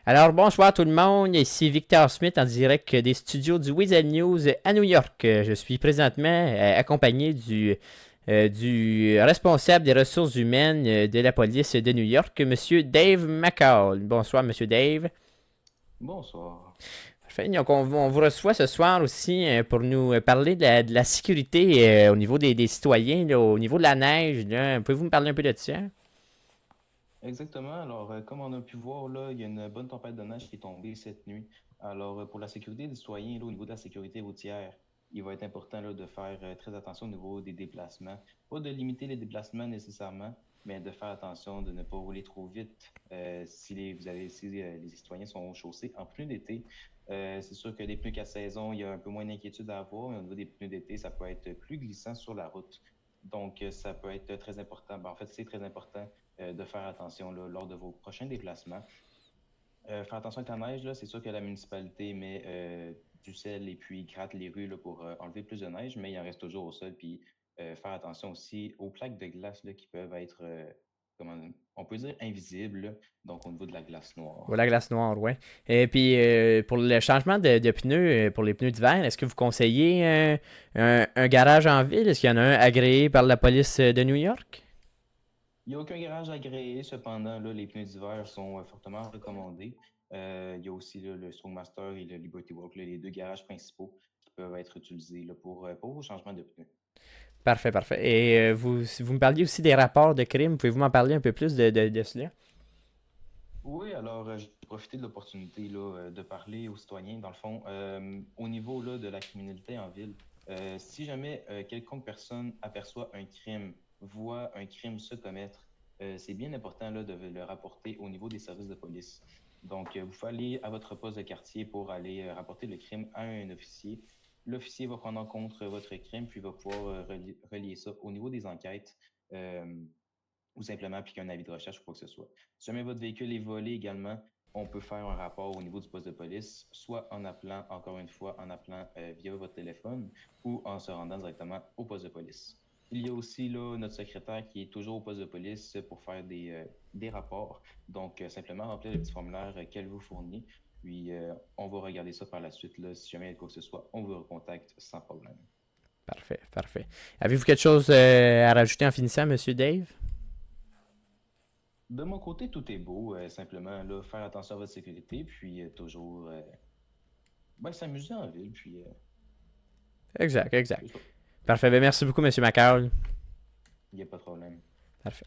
Alors, bonsoir tout le monde, ici Victor Smith en direct des studios du Weasel News à New York. Je suis présentement accompagné du responsable des ressources humaines de la police de New York, Monsieur Dave McCall. Bonsoir, Monsieur Dave. Bonsoir. Parfait. Donc, on vous reçoit ce soir aussi pour nous parler de la sécurité au niveau des citoyens, là, au niveau de la neige. Là. Pouvez-vous me parler un peu de ça? Exactement. Alors, comme on a pu voir, là, il y a une bonne tempête de neige qui est tombée cette nuit. Alors, pour la sécurité des citoyens, là, au niveau de la sécurité routière, il va être important là, de faire très attention au niveau des déplacements. Pas de limiter les déplacements nécessairement, mais de faire attention de ne pas rouler trop vite. Si les citoyens sont chaussés en pneus d'été, c'est sûr que les pneus qu'à saison, il y a un peu moins d'inquiétude à avoir, mais au niveau des pneus d'été, ça peut être plus glissant sur la route. Donc, ça peut être très important. Ben, en fait, c'est très important de faire attention là, lors de vos prochains déplacements. Faire attention avec la neige, là, c'est sûr que la municipalité met du sel et puis gratte les rues là, pour enlever plus de neige, mais il en reste toujours au sol. Puis faire attention aussi aux plaques de glace là, qui peuvent être, comment on peut dire, invisibles, là, donc au niveau de la glace Ou noire. la glace noire, ouais. Et puis, pour le changement de pneus, pour les pneus d'hiver, est-ce que vous conseillez un garage en ville? Est-ce qu'il y en a un agréé par la police de New York? Il n'y a aucun garage agréé, cependant, là, les pneus d'hiver sont fortement recommandés. Il y a aussi là, le Strongmaster et le Liberty Walk, là, les deux garages principaux qui peuvent être utilisés là, pour vos changements de pneus. Parfait, parfait. Et vous me parliez aussi des rapports de crime. Pouvez-vous m'en parler un peu plus de cela? Oui, alors j'ai profité de l'opportunité là, de parler aux citoyens. Dans le fond, au niveau là, de la criminalité en ville, si jamais quelconque personne aperçoit un crime, voit un crime se commettre, c'est bien important là, de le rapporter au niveau des services de police. Donc, vous pouvez aller à votre poste de quartier pour aller rapporter le crime à un officier. L'officier va prendre en compte votre crime, puis va pouvoir relier ça au niveau des enquêtes. Euh, ou simplement appliquer un avis de recherche ou quoi que ce soit. Si jamais votre véhicule est volé également, on peut faire un rapport au niveau du poste de police, soit en appelant, encore une fois, en appelant via votre téléphone ou en se rendant directement au poste de police. Il y a aussi là, notre secrétaire qui est toujours au poste de police pour faire des rapports. Donc, simplement remplir le petit formulaire qu'elle vous fournit. Puis, on va regarder ça par la suite. Là, si jamais il y a quoi que ce soit, on vous recontacte sans problème. Parfait, parfait. Avez-vous quelque chose à rajouter en finissant, Monsieur Dave? De mon côté, tout est beau. Simplement, là, faire attention à votre sécurité, puis toujours ben, s'amuser en ville, puis Exact, exact. c'est ça. Parfait. Ben, merci beaucoup, Monsieur McCall. Il n'y a pas de problème. Parfait.